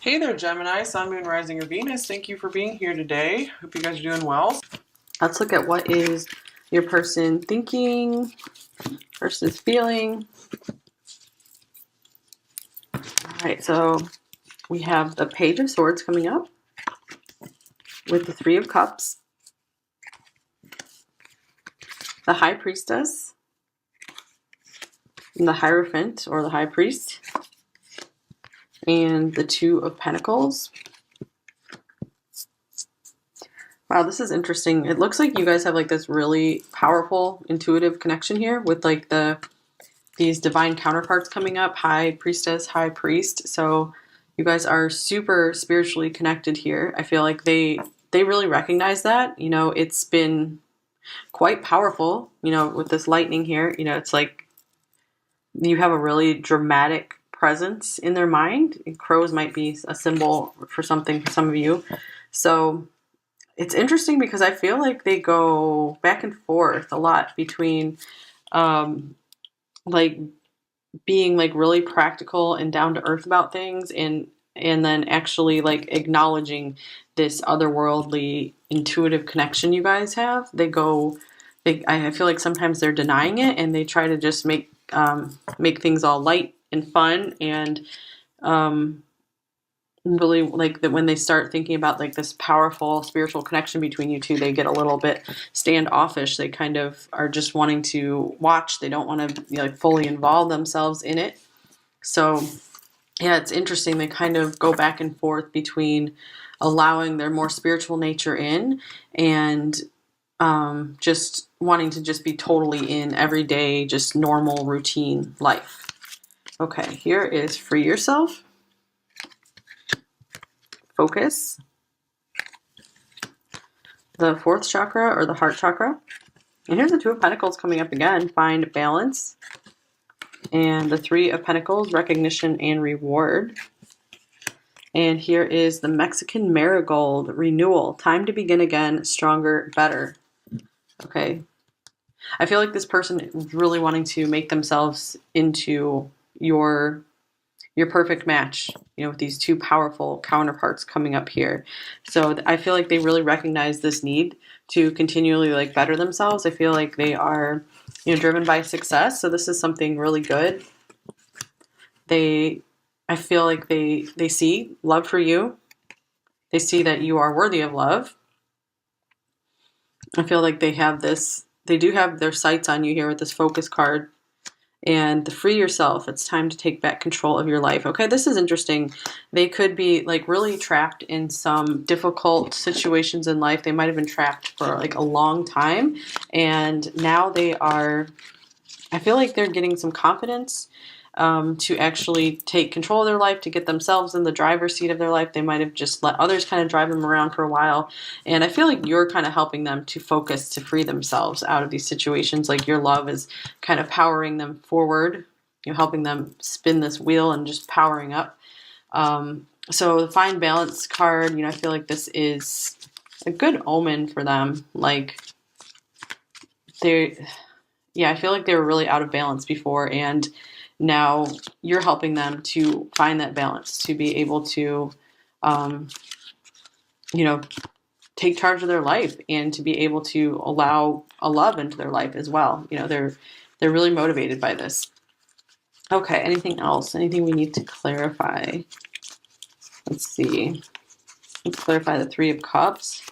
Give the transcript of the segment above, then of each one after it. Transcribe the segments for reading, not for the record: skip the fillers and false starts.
Hey there, Gemini, Sun, Moon, Rising, or Venus. Thank you for being here today. Hope you guys are doing well. Let's look at what is your person thinking versus feeling. All right, so we have the Page of Swords coming up with the Three of Cups, the High Priestess, and the Hierophant or the High Priest, and the Two of Pentacles. Wow, this is interesting. It looks like you guys have like this really powerful intuitive connection here with like these divine counterparts coming up, High Priestess, High Priest. So you guys are super spiritually connected here. I feel like they really recognize that. You know, it's been quite powerful, you know, with this lightning here. You know, it's like you have a really dramatic presence in their mind. Crows might be a symbol for something for some of you. So it's interesting because I feel like they go back and forth a lot between like being like really practical and down to earth about things and then actually like acknowledging this otherworldly intuitive connection you guys have. I feel like sometimes they're denying it and they try to just make things all light and fun and really like that when they start thinking about like this powerful spiritual connection between you two, they get a little bit standoffish. They kind of are just wanting to watch. They don't want to like fully involve themselves in it. So yeah, it's interesting. They kind of go back and forth between allowing their more spiritual nature in and just wanting to just be totally in everyday, just normal routine life. Okay, here is Free Yourself. Focus, the fourth chakra or the heart chakra. And here's the Two of Pentacles coming up again, find balance. And the Three of Pentacles, recognition and reward. And here is the Mexican Marigold, renewal, time to begin again, stronger, better. Okay. I feel like this person is really wanting to make themselves into your perfect match, you know, with these two powerful counterparts coming up here. So I feel like they really recognize this need to continually like better themselves. I feel like they are, you know, driven by success. So this is something really good. I feel like they see love for you. They see that you are worthy of love. I feel like they do have their sights on you here with this focus card. And the Free Yourself, it's time to take back control of your life. Okay, this is interesting. They could be like really trapped in some difficult situations in life. They might have been trapped for like a long time. And now I feel like they're getting some confidence to actually take control of their life, to get themselves in the driver's seat of their life. They might have just let others kind of drive them around for a while. And I feel like you're kind of helping them to focus, to free themselves out of these situations. Like your love is kind of powering them forward, you know, helping them spin this wheel and just powering up. So the Find Balance card, you know, I feel like this is a good omen for them. Like I feel like they were really out of balance before, and now you're helping them to find that balance, to be able to, you know, take charge of their life and to be able to allow a love into their life as well. You know, they're really motivated by this. Okay, anything else? Anything we need to clarify? Let's see. Let's clarify the Three of Cups.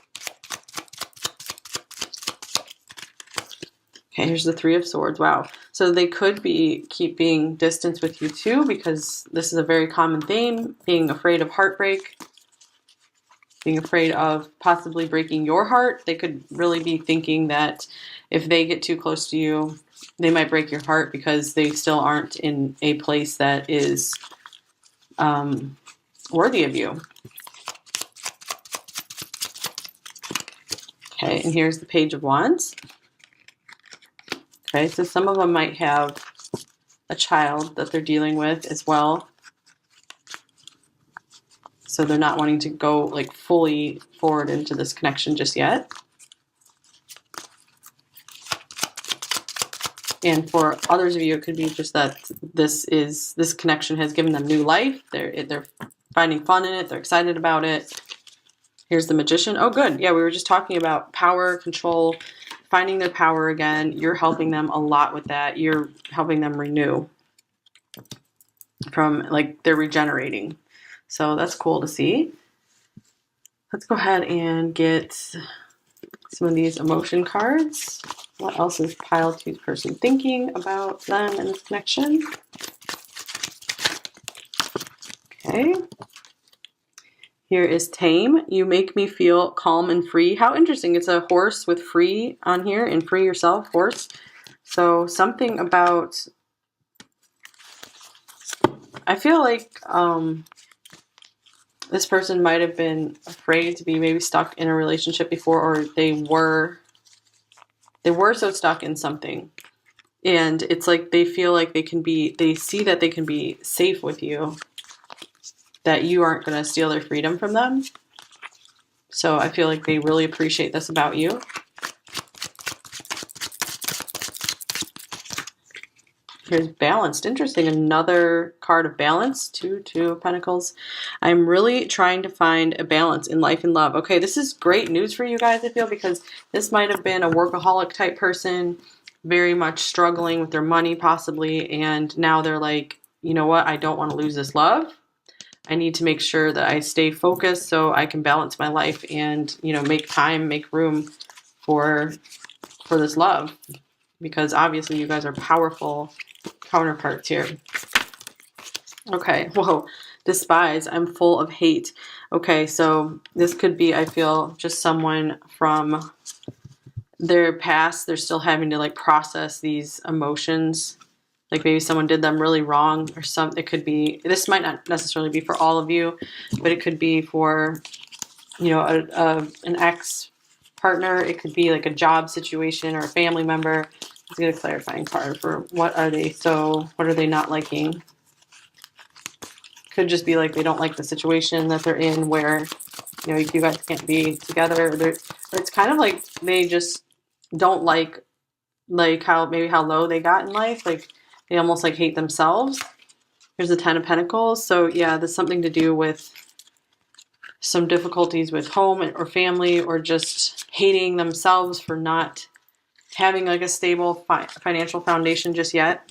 Okay, here's the Three of Swords. Wow. So they could be keeping distance with you too, because this is a very common theme, being afraid of heartbreak, being afraid of possibly breaking your heart. They could really be thinking that if they get too close to you, they might break your heart because they still aren't in a place that is worthy of you. Okay, and here's the Page of Wands. Okay, so some of them might have a child that they're dealing with as well. So they're not wanting to go like fully forward into this connection just yet. And for others of you, it could be just that this connection has given them new life. They're finding fun in it. They're excited about it. Here's the Magician. Oh, good. Yeah, we were just talking about power, control, finding their power again. You're helping them a lot with that. You're helping them renew from, like, they're regenerating. So that's cool to see. Let's go ahead and get some of these emotion cards. What else is pile two's person thinking about them and this connection? Okay. Here is Tame. You make me feel calm and free. How interesting. It's a horse with free on here, and free yourself, horse. So something about, I feel like this person might have been afraid to be maybe stuck in a relationship before, or they were so stuck in something. And it's like they feel like they see that they can be safe with you, that you aren't going to steal their freedom from them. So I feel like they really appreciate this about you. Here's Balanced. Interesting. Another card of balance. Two of Pentacles. I'm really trying to find a balance in life and love. Okay, this is great news for you guys, I feel, because this might have been a workaholic type person, very much struggling with their money possibly, and now they're like, you know what, I don't want to lose this love. I need to make sure that I stay focused so I can balance my life and, you know, make time, make room for this love, because obviously you guys are powerful counterparts here. Okay, whoa, Despise. I'm full of hate. Okay, so this could be, I feel, just someone from their past. They're still having to, like, process these emotions. Like maybe someone did them really wrong, or it could be, this might not necessarily be for all of you, but it could be for, you know, an ex partner. It could be like a job situation or a family member. Let's get a clarifying card for what are they not liking? Could just be like they don't like the situation that they're in, where, you know, you guys can't be together. It's kind of like they just don't like how low they got in life. Like they almost like hate themselves. Here's the Ten of Pentacles. So yeah, there's something to do with some difficulties with home or family, or just hating themselves for not having like a stable financial foundation just yet.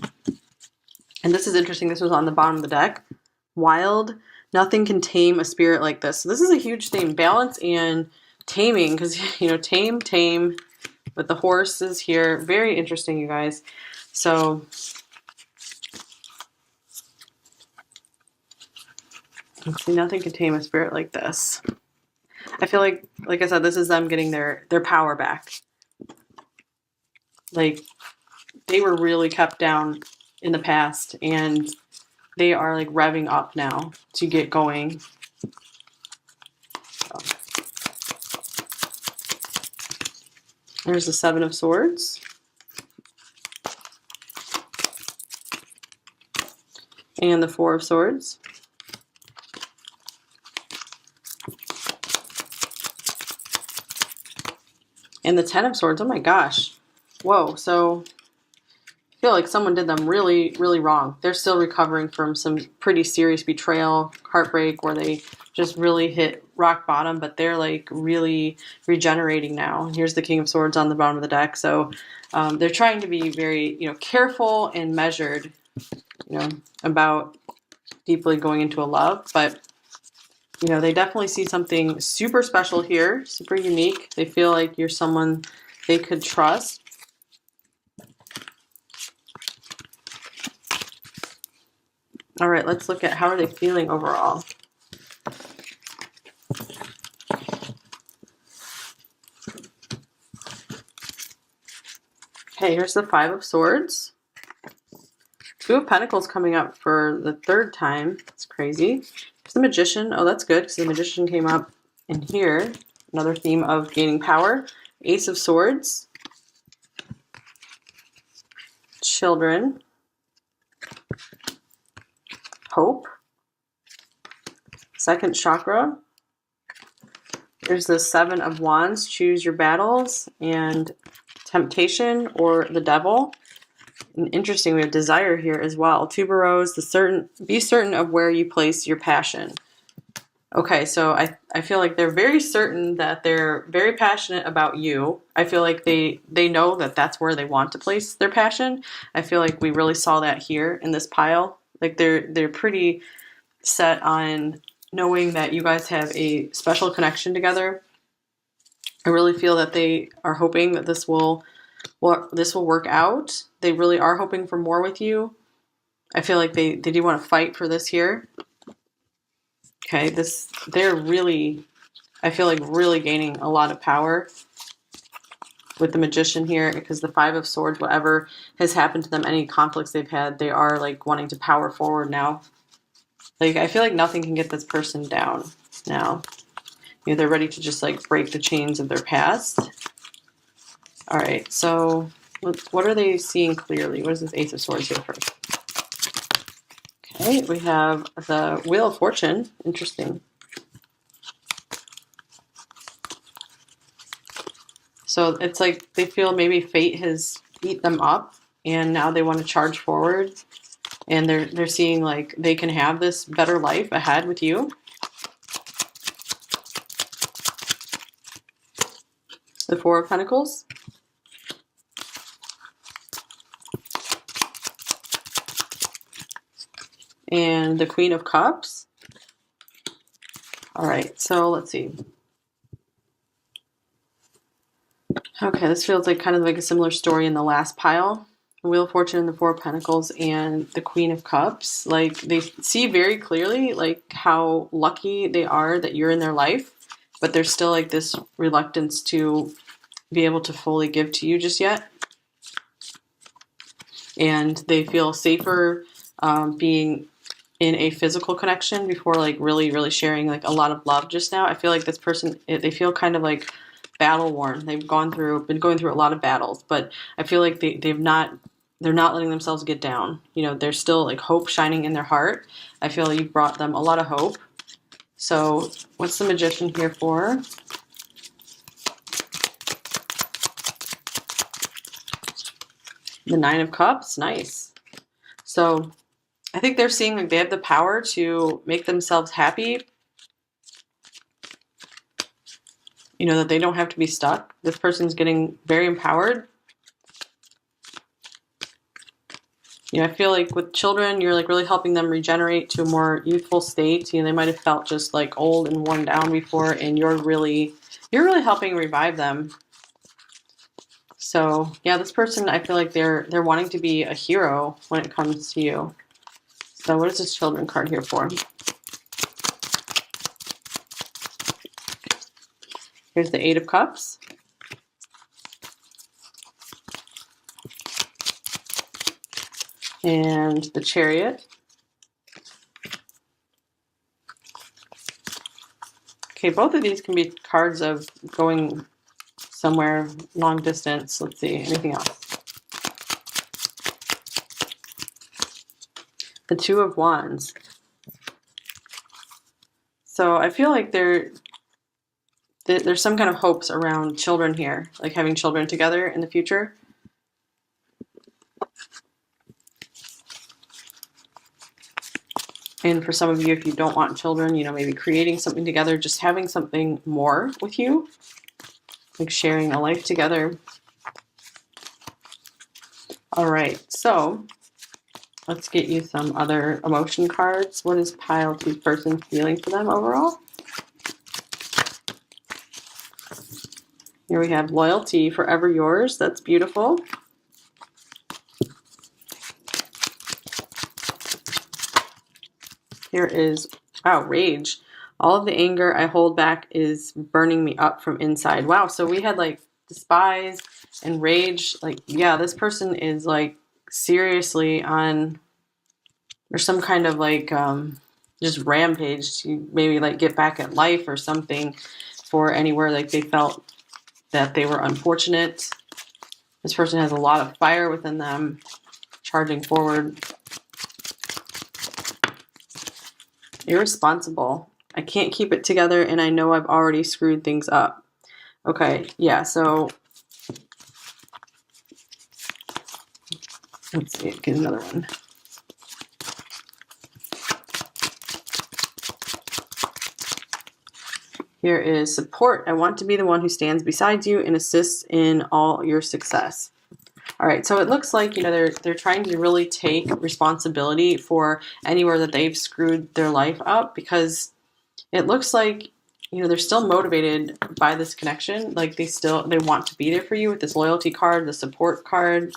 And this is interesting. This was on the bottom of the deck. Wild. Nothing can tame a spirit like this. So this is a huge theme. Balance and taming, because, you know, tame with the horses here. Very interesting, you guys. So let's see, nothing can tame a spirit like this. I feel like I said, this is them getting their power back. Like they were really kept down in the past, and they are like revving up now to get going. So. There's the Seven of Swords. And the Four of Swords. And the Ten of Swords. Oh my gosh. Whoa. So I feel like someone did them really, really wrong. They're still recovering from some pretty serious betrayal, heartbreak, where they just really hit rock bottom, but they're like really regenerating now. Here's the King of Swords on the bottom of the deck. So they're trying to be very, you know, careful and measured, you know, about deeply going into a love. But, you know, they definitely see something super special here, super unique. They feel like you're someone they could trust. All right, let's look at how are they feeling overall. Okay, here's the Five of Swords. Two of Pentacles coming up for the third time. That's crazy. There's the Magician. Oh, that's good, because the Magician came up in here. Another theme of gaining power. Ace of Swords. Children. Hope. Second chakra. There's the Seven of Wands. Choose your battles. And Temptation, or the Devil. And interesting, we have Desire here as well. Tuberose. Be certain of where you place your passion. Okay, so I feel like they're very certain that they're very passionate about you. I feel like they know that that's where they want to place their passion. I feel like we really saw that here in this pile. Like they're pretty set on knowing that you guys have a special connection together. I really feel that they are hoping that this will work out. They really are hoping for more with you. I feel like they do want to fight for this here. Okay, they're really, I feel like really gaining a lot of power with the Magician here, because the Five of Swords, whatever has happened to them, any conflicts they've had, they are like wanting to power forward now. Like I feel like nothing can get this person down now. You know, they're ready to just like break the chains of their past. All right, so what are they seeing clearly? What is this Ace of Swords here first? Okay, we have the Wheel of Fortune. Interesting. So it's like they feel maybe fate has beat them up and now they want to charge forward, and they're seeing like they can have this better life ahead with you. The Four of Pentacles. And the Queen of Cups. All right, so let's see. Okay, this feels like kind of like a similar story in the last pile. The Wheel of Fortune, the Four of Pentacles, and the Queen of Cups. Like they see very clearly like how lucky they are that you're in their life, but there's still like this reluctance to be able to fully give to you just yet. And they feel safer being in a physical connection before like really sharing like a lot of love just now. I feel like this person, they feel kind of like battle worn. They've been going through a lot of battles, but I feel like they're not letting themselves get down. You know, there's still like hope shining in their heart. I feel you brought them a lot of hope. So what's the Magician here for? The Nine of Cups. Nice. So I think they're seeing like they have the power to make themselves happy. You know, that they don't have to be stuck. This person's getting very empowered. You know, I feel like with children, you're like really helping them regenerate to a more youthful state. You know, they might have felt just like old and worn down before, and you're really helping revive them. So yeah, this person, I feel like they're wanting to be a hero when it comes to you. So what is this Children card here for? Here's the Eight of Cups. And the Chariot. Okay, both of these can be cards of going somewhere long distance. Let's see, anything else? The Two of Wands. So I feel like there's some kind of hopes around children here, like having children together in the future. And for some of you, if you don't want children, you know, maybe creating something together, just having something more with you, like sharing a life together. All right, so let's get you some other emotion cards. What is pile 2 person feeling for them overall? Here we have Loyalty, Forever Yours. That's beautiful. Here is, wow, Rage. All of the anger I hold back is burning me up from inside. Wow, so we had like Despise and Rage. Like, yeah, this person is like seriously on, or some kind of like just rampage to maybe like get back at life or something, for anywhere like they felt that they were unfortunate. This person has a lot of fire within them, charging forward. Irresponsible. I can't keep it together, and I know I've already screwed things up. Okay, yeah, so let's see, get another one. Here is support. I want to be the one who stands beside you and assists in all your success. All right, so it looks like, they're trying to really take responsibility for anywhere that they've screwed their life up, because it looks like, they're still motivated by this connection. Like they want to be there for you with this loyalty card, the support card.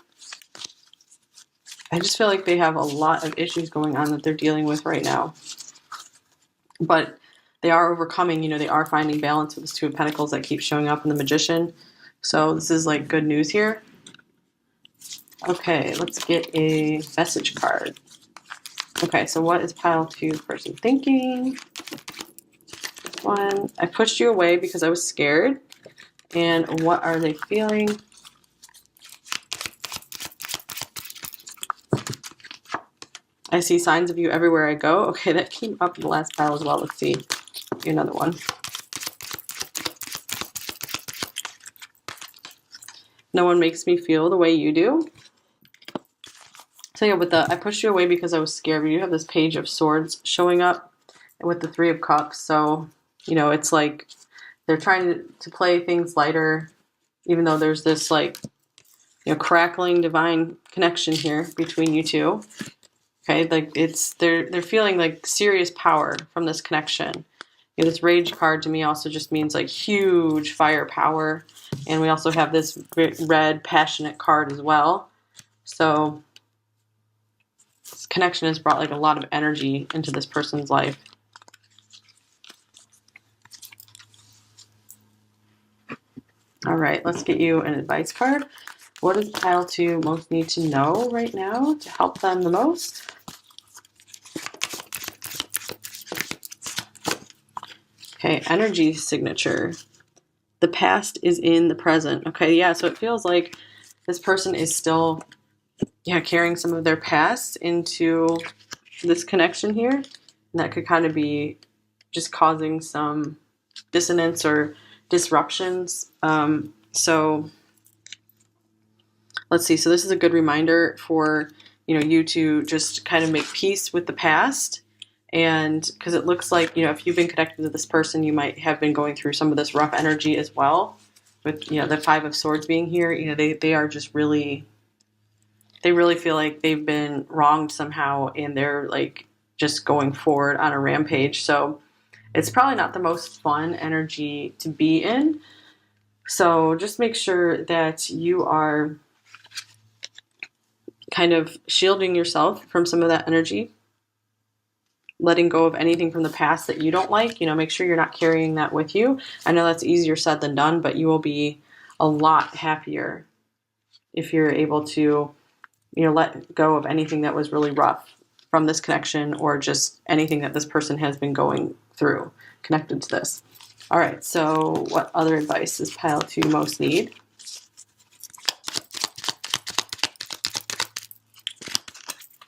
I just feel like they have a lot of issues going on that they're dealing with right now. But they are overcoming, they are finding balance with this Two of Pentacles that keeps showing up in the Magician. So this is like good news here. Okay, let's get a message card. Okay, so what is pile 2 person thinking? One, I pushed you away because I was scared. And what are they feeling? I see signs of you everywhere I go. Okay, that came up in the last pile as well. Let's see. Do another one. No one makes me feel the way you do. So yeah, with the I pushed you away because I was scared. You have this Page of Swords showing up with the Three of Cups. So, it's like they're trying to play things lighter, even though there's this like, crackling divine connection here between you two. Okay, like they're feeling like serious power from this connection. This Rage card to me also just means like huge firepower. And we also have this red Passionate card as well. So this connection has brought like a lot of energy into this person's life. All right, let's get you an advice card. What does pile 2 most need to know right now to help them the most? Okay, energy signature. The past is in the present. Okay, yeah, so it feels like this person is still, carrying some of their past into this connection here. And that could kind of be just causing some dissonance or disruptions. So let's see. So this is a good reminder for, you to just kind of make peace with the past. And because it looks like, if you've been connected to this person, you might have been going through some of this rough energy as well. With, the Five of Swords being here, they are just really, they really feel like they've been wronged somehow, and they're like just going forward on a rampage. So it's probably not the most fun energy to be in. So just make sure that you are kind of shielding yourself from some of that energy, letting go of anything from the past that you don't like. Make sure you're not carrying that with you. I know that's easier said than done, but you will be a lot happier if you're able to, let go of anything that was really rough from this connection, or just anything that this person has been going through connected to this. All right, so what other advice does pile 2 most need?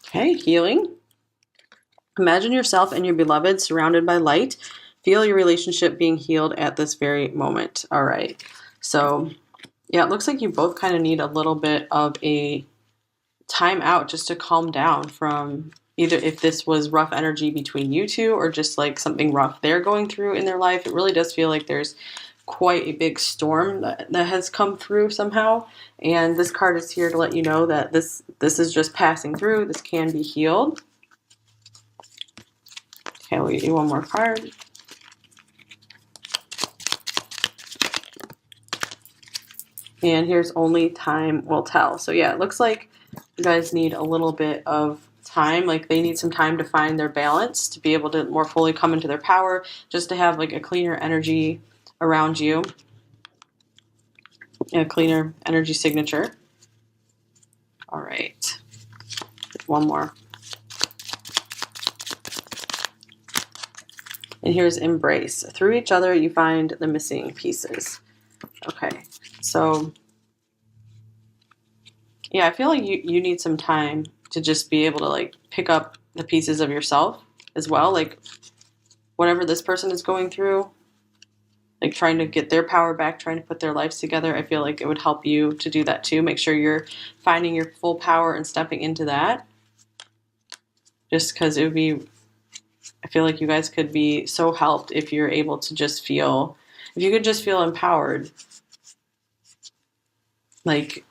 Okay, healing. Imagine yourself and your beloved surrounded by light. Feel your relationship being healed at this very moment. All right. So, yeah, it looks like you both kind of need a little bit of a time out just to calm down from either if this was rough energy between you two, or just like something rough they're going through in their life. It really does feel like there's quite a big storm that has come through somehow. And this card is here to let you know that this is just passing through. This can be healed. Okay, we'll get you one more card. And here's only time will tell. So yeah, it looks like you guys need a little bit of time. Like they need some time to find their balance, to be able to more fully come into their power, just to have like a cleaner energy around you. A cleaner energy signature. All right. One more. And here's embrace. Through each other, you find the missing pieces. Okay, so yeah, I feel like you need some time to just be able to like pick up the pieces of yourself as well. Like whatever this person is going through, like trying to get their power back, trying to put their lives together. I feel like it would help you to do that too. Make sure you're finding your full power and stepping into that. Just because it would be I feel like you guys could be so helped if you're able to just feel, if you could just feel empowered. Like,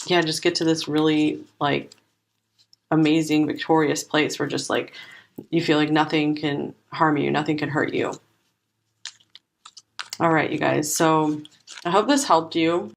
yeah, just get to this really like amazing, victorious place where just like you feel like nothing can harm you, nothing can hurt you. All right, you guys. So I hope this helped you.